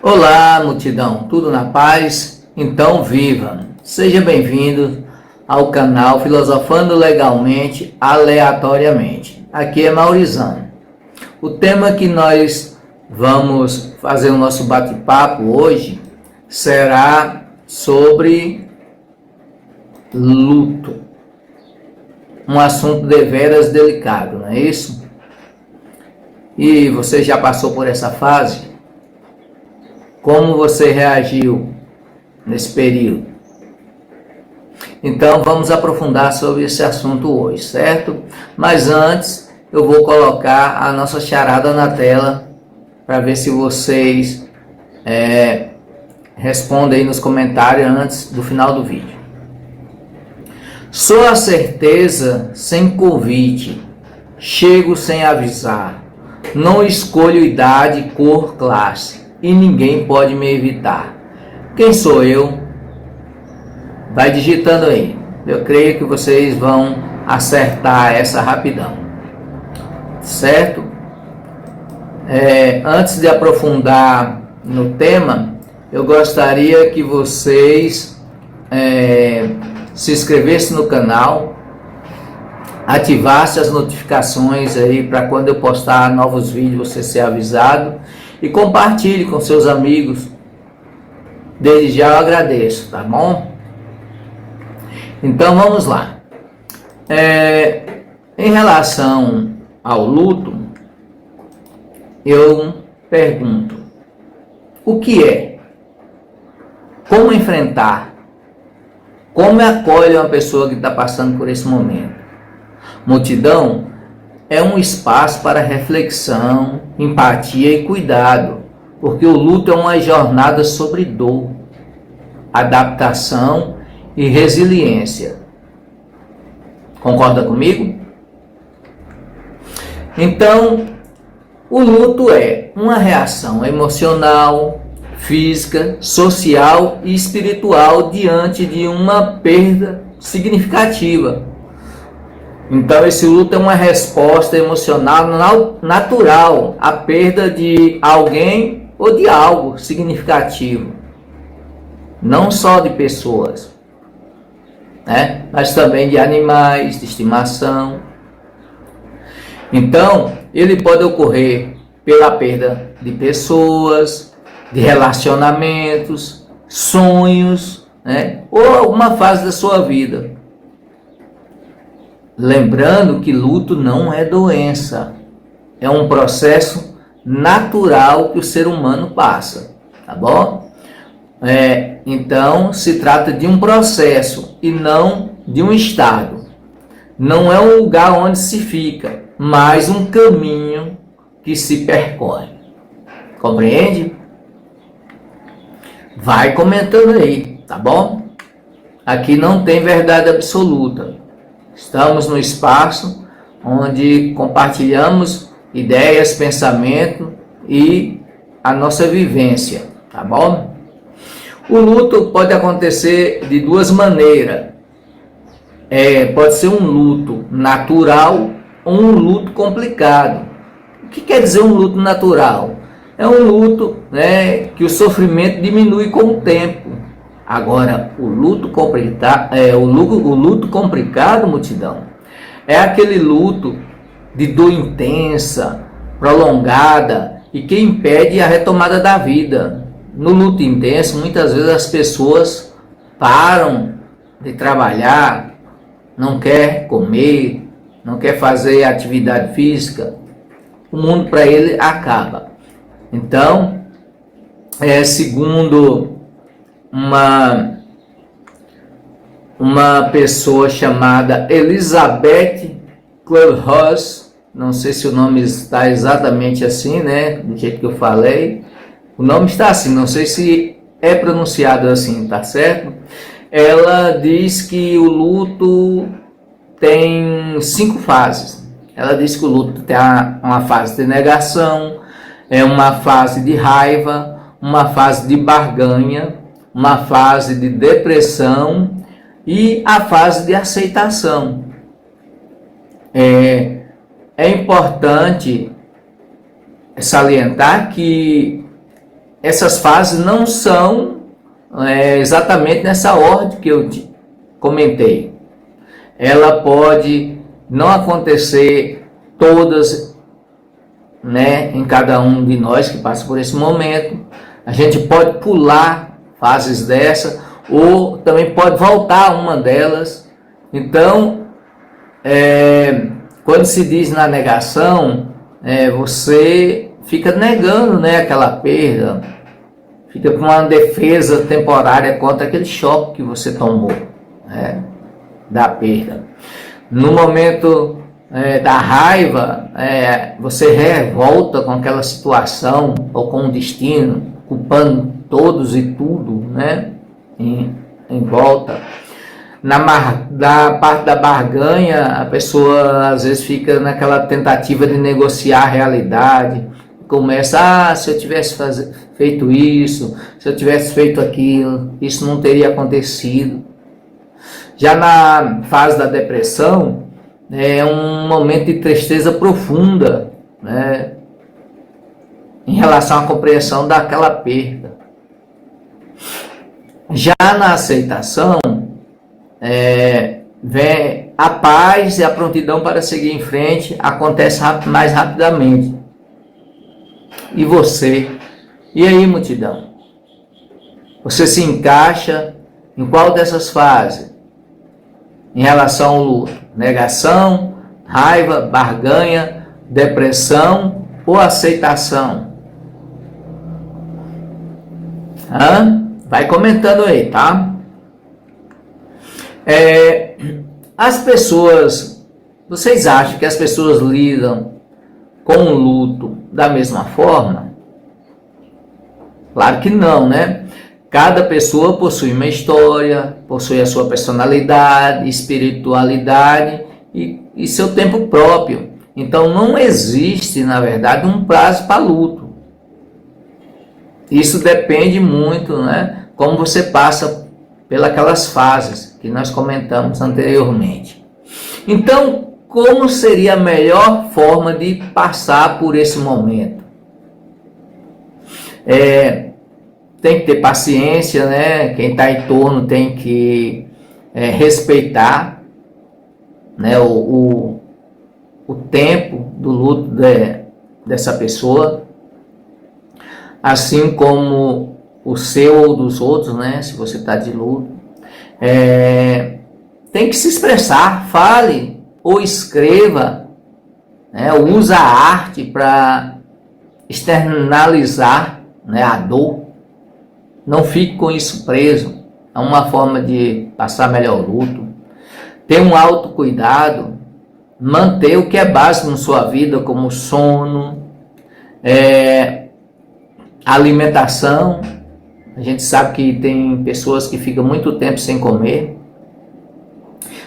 Olá, multidão, tudo na paz? Então viva! Seja bem-vindo ao canal Filosofando Legalmente, Aleatoriamente. Aqui é Maurizano. O tema que nós vamos fazer o nosso bate-papo hoje será sobre luto. Um assunto deveras delicado, não é isso? E você já passou por essa fase? Como você reagiu nesse período? Então vamos aprofundar sobre esse assunto hoje, certo? Mas antes eu vou colocar a nossa charada na tela para ver se vocês respondem aí nos comentários antes do final do vídeo. Sou a certeza sem convite, chego sem avisar, não escolho idade, cor, classe. E ninguém pode me evitar. Quem sou eu? Vai digitando aí. Eu creio que vocês vão acertar essa rapidão. Certo? Antes de aprofundar no tema, eu gostaria que vocês se inscrevessem no canal, ativassem as notificações aí para quando eu postar novos vídeos você ser avisado. E compartilhe com seus amigos. Desde já eu agradeço, tá bom? Então vamos lá. Em relação ao luto, eu pergunto: o que é? Como enfrentar? Como acolhe uma pessoa que está passando por esse momento? Multidão é um espaço para reflexão, empatia e cuidado, porque o luto é uma jornada sobre dor, adaptação e resiliência. Concorda comigo? Então, o luto é uma reação emocional, física, social e espiritual diante de uma perda significativa. Então esse luto é uma resposta emocional natural à perda de alguém ou de algo significativo. Não só de pessoas, né? Mas também de animais, de estimação. Então ele pode ocorrer pela perda de pessoas, de relacionamentos, sonhos, né? Ou alguma fase da sua vida. Lembrando que luto não é doença, é um processo natural que o ser humano passa, tá bom? Então se trata de um processo e não de um estado. Não é um lugar onde se fica, mas um caminho que se percorre. Compreende? Vai comentando aí, tá bom? Aqui não tem verdade absoluta. Estamos no espaço onde compartilhamos ideias, pensamento e a nossa vivência, tá bom? O luto pode acontecer de duas maneiras. Pode ser um luto natural ou um luto complicado. O que quer dizer um luto natural? É um luto, né, que o sofrimento diminui com o tempo. Agora, o luto complicado, multidão, é aquele luto de dor intensa, prolongada e que impede a retomada da vida. No luto intenso, muitas vezes as pessoas param de trabalhar, não quer comer, não quer fazer atividade física, o mundo para ele acaba. Então, segundo uma pessoa chamada Elizabeth Kubler-Ross, não sei se o nome está exatamente assim, né, do jeito que eu falei, o nome está assim, não sei se é pronunciado assim, tá certo? Ela diz que o luto tem 5 fases. Ela diz que o luto tem uma fase de negação, uma fase de raiva, uma fase de barganha, uma fase de depressão e a fase de aceitação. É importante salientar que essas fases não são exatamente nessa ordem que eu comentei. Ela pode não acontecer todas, né, em cada um de nós que passa por esse momento. A gente pode pular fases dessa, ou também pode voltar a uma delas. Então, quando se diz na negação, você fica negando, né, aquela perda, fica com uma defesa temporária contra aquele choque que você tomou, né, da perda. No momento da raiva, você revolta com aquela situação ou com o destino, culpando todos e tudo, né, em volta. Na parte da barganha, a pessoa às vezes fica naquela tentativa de negociar a realidade, começa, se eu tivesse feito isso, se eu tivesse feito aquilo, isso não teria acontecido. Já na fase da depressão, é um momento de tristeza profunda, né, em relação à compreensão daquela perda. Já na aceitação, vem a paz e a prontidão para seguir em frente, acontece mais rapidamente. E você? E aí, multidão? Você se encaixa em qual dessas fases? Em relação ao luto? Negação, raiva, barganha, depressão ou aceitação? Vai comentando aí, tá? As pessoas, vocês acham que as pessoas lidam com o luto da mesma forma? Claro que não, né? Cada pessoa possui uma história, possui a sua personalidade, espiritualidade e seu tempo próprio. Então não existe, na verdade, um prazo para luto. Isso depende muito, né? Como você passa pelas fases que nós comentamos anteriormente. Então, como seria a melhor forma de passar por esse momento? Tem que ter paciência, né? Quem está em torno tem que respeitar, né, o tempo do luto dessa pessoa, assim como o seu ou dos outros, né? Se você está de luto, tem que se expressar, fale ou escreva, né? Usa a arte para externalizar, né, a dor. Não fique com isso preso. É uma forma de passar melhor o luto. Ter um autocuidado, manter o que é básico na sua vida, como sono, alimentação. A gente sabe que tem pessoas que ficam muito tempo sem comer.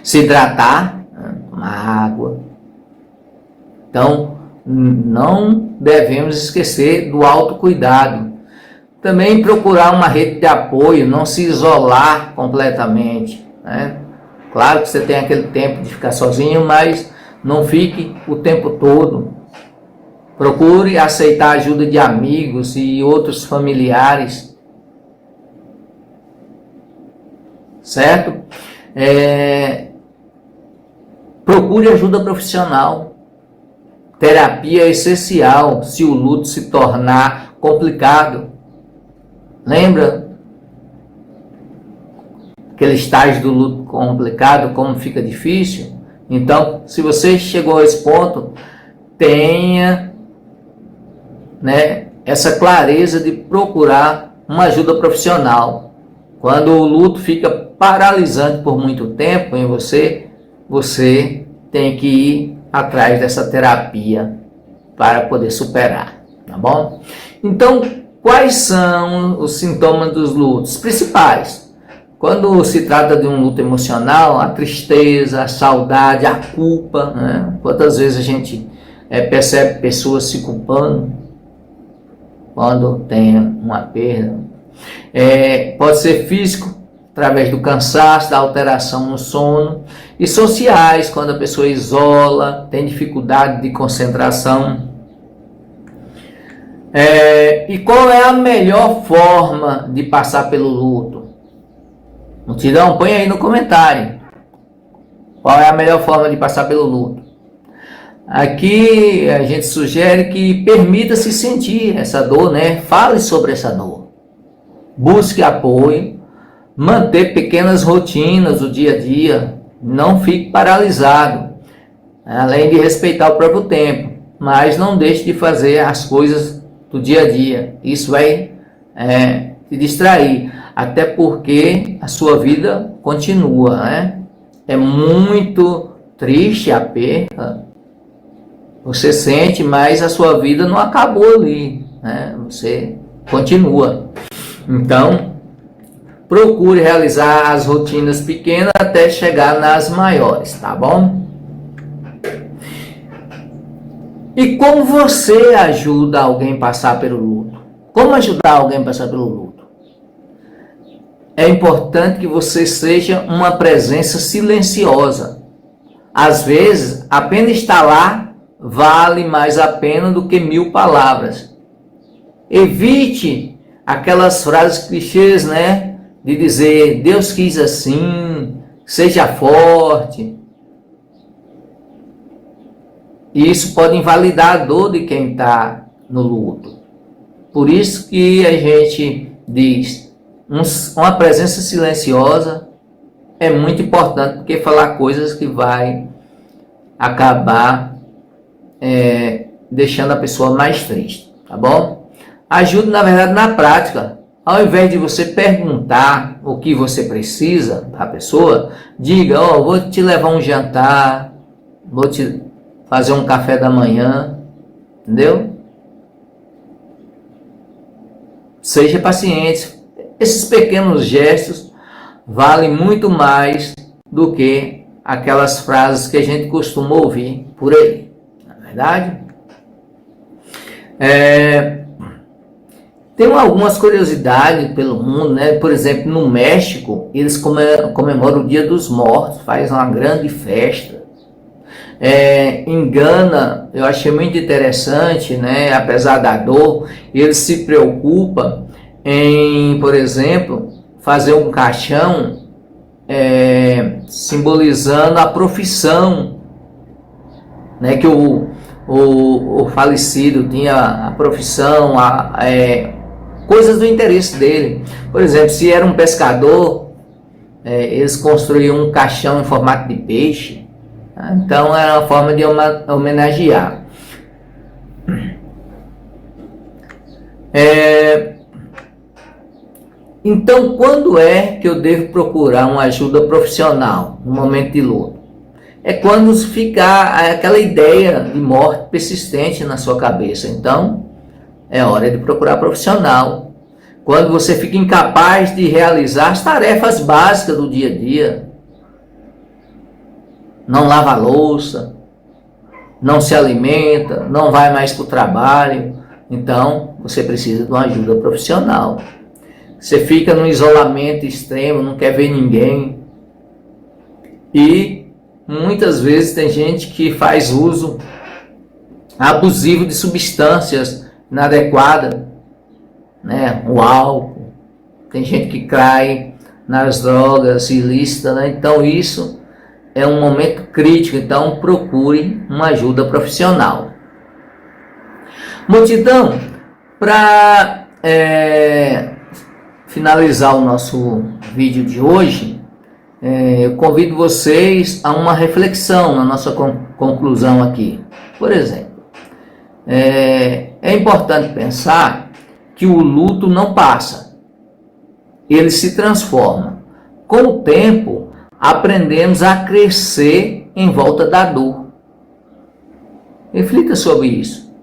Se hidratar, né, tomar água. Então, não devemos esquecer do autocuidado. Também procurar uma rede de apoio, não se isolar completamente, né? Claro que você tem aquele tempo de ficar sozinho, mas não fique o tempo todo. Procure aceitar a ajuda de amigos e outros familiares, certo? Procure ajuda profissional. Terapia é essencial se o luto se tornar complicado. Lembra aquele estágio do luto complicado, como fica difícil? Então, se você chegou a esse ponto, tenha, né, essa clareza de procurar uma ajuda profissional. Quando o luto fica paralisante por muito tempo em você, você tem que ir atrás dessa terapia para poder superar, tá bom? Então, quais são os sintomas dos lutos principais? Quando se trata de um luto emocional, a tristeza, a saudade, a culpa, né? Quantas vezes a gente percebe pessoas se culpando quando tem uma perda? Pode ser físico, através do cansaço, da alteração no sono, e sociais, quando a pessoa isola, tem dificuldade de concentração. E qual é a melhor forma de passar pelo luto? Multidão, põe aí no comentário. Qual é a melhor forma de passar pelo luto? Aqui a gente sugere que permita-se sentir essa dor, né? Fale sobre essa dor. Busque apoio, manter pequenas rotinas do dia a dia, não fique paralisado, além de respeitar o próprio tempo, mas não deixe de fazer as coisas do dia a dia. Isso vai te distrair, até porque a sua vida continua, né? É muito triste a perda, você sente, mas a sua vida não acabou ali, né? Você continua. Então, procure realizar as rotinas pequenas até chegar nas maiores, tá bom? E como você ajuda alguém a passar pelo luto? Como ajudar alguém a passar pelo luto? É importante que você seja uma presença silenciosa. Às vezes, apenas estar lá vale mais a pena do que 1000 palavras. Evite aquelas frases clichês, né? De dizer, Deus quis assim, seja forte. E isso pode invalidar a dor de quem está no luto. Por isso que a gente diz, uma presença silenciosa é muito importante, porque falar coisas que vai acabar deixando a pessoa mais triste, tá bom? Ajude, na verdade, na prática. Ao invés de você perguntar o que você precisa para a pessoa, diga, vou te levar um jantar, vou te fazer um café da manhã, entendeu? Seja paciente. Esses pequenos gestos valem muito mais do que aquelas frases que a gente costuma ouvir por aí, não é verdade? Tem algumas curiosidades pelo mundo, né? Por exemplo, no México, eles comemoram o Dia dos Mortos, faz uma grande festa. Em Gana, eu achei muito interessante, né? Apesar da dor, eles se preocupam em, por exemplo, fazer um caixão simbolizando a profissão, né? Que o falecido tinha a profissão, coisas do interesse dele. Por exemplo, se era um pescador, eles construíam um caixão em formato de peixe. Então era uma forma de homenagear. Então, quando é que eu devo procurar uma ajuda profissional no momento de luto? É quando ficar aquela ideia de morte persistente na sua cabeça. Então, é hora de procurar profissional. Quando você fica incapaz de realizar as tarefas básicas do dia a dia, não lava a louça, não se alimenta, não vai mais para o trabalho, então você precisa de uma ajuda profissional. Você fica num isolamento extremo, não quer ver ninguém. E muitas vezes tem gente que faz uso abusivo de substâncias inadequadas, né? O álcool. Tem gente que cai nas drogas ilícitas, né? Então isso é um momento crítico. Então procure uma ajuda profissional. Multidão, para finalizar o nosso vídeo de hoje, eu convido vocês a uma reflexão na nossa conclusão aqui. Por exemplo, é importante pensar que o luto não passa, ele se transforma. Com o tempo, aprendemos a crescer em volta da dor. Reflita sobre isso,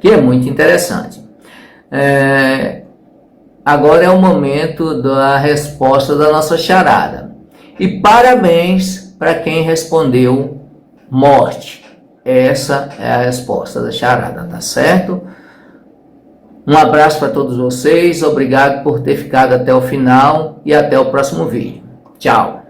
que é muito interessante. Agora é o momento da resposta da nossa charada. E parabéns para quem respondeu morte. Essa é a resposta da charada, tá certo? Um abraço para todos vocês, obrigado por ter ficado até o final e até o próximo vídeo. Tchau!